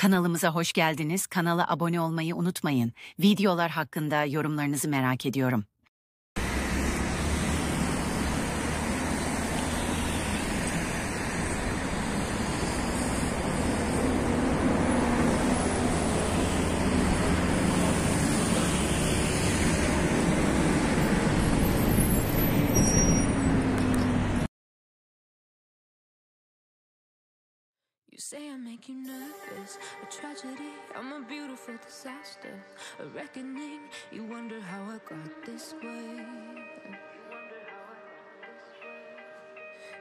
Kanalımıza hoş geldiniz. Kanala abone olmayı unutmayın. Videolar hakkında yorumlarınızı merak ediyorum. You say I make you nervous, a tragedy, I'm a beautiful disaster, a reckoning, you wonder how I got this way.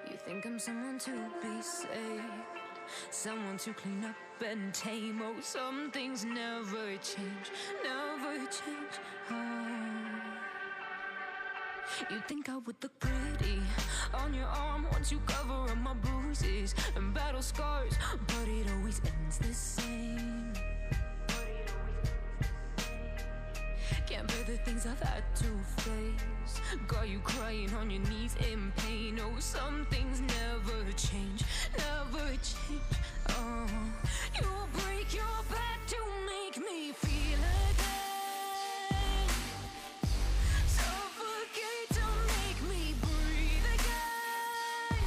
You think I'm someone to be saved, someone to clean up and tame. Oh, some things never change, never change. You think I would look pretty on your arm once you cover up my bruises and battle scars, but it always ends the same. Can't bear the things I've had to face, got you crying on your knees in pain. Oh, some things never change, never change. Oh, you'll break your back to make me feel again, suffocate to make me breathe again,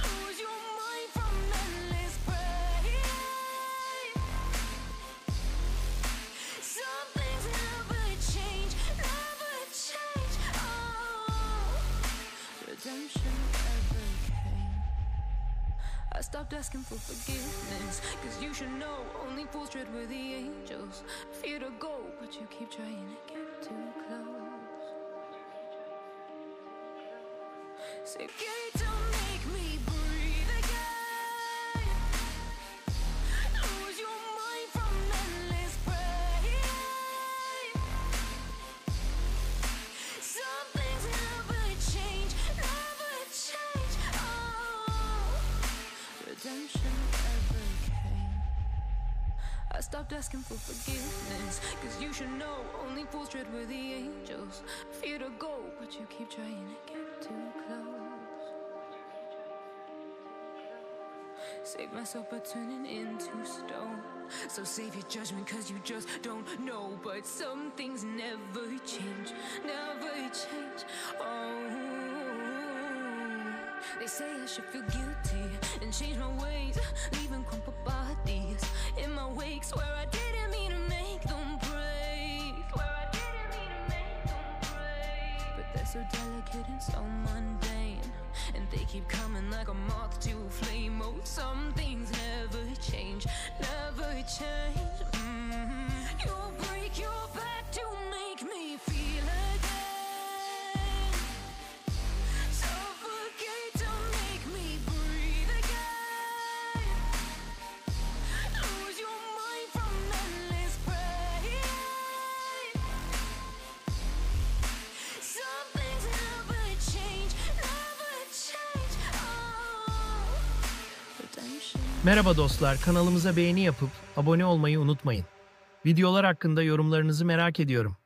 lose your mind from endless pain. Some things never change, never change. Oh, redemption never came. I stopped asking for forgiveness, cause you should know only fools tread where the angels fear to go, but you keep trying to get too close. Suffocate to make me breathe again, lose your mind from endless pain. Some things never change, never change. Oh, redemption never came. I stopped asking for forgiveness, cause you should know only fools tread where the angels fear to go, but you keep trying to get too close. Save myself by turning into stone, so save your judgment cause you just don't know. But some things never change, never change. Oh, they say I should feel guilty and change my ways, leaving crumpled bodies in my wake. Swear I didn't mean to make them break, swear I didn't mean to make them break. But they're so delicate and so mundane, and they keep coming like a moth to a flame. Oh, some things never change, never change. You'll break your back to make me feel again, suffocate to make me breathe again, lose your mind from endless pain. Some things never change, never change. Oh, redemption. Merhaba dostlar, kanalımıza beğeni yapıp abone olmayı unutmayın. Videolar hakkında yorumlarınızı merak ediyorum.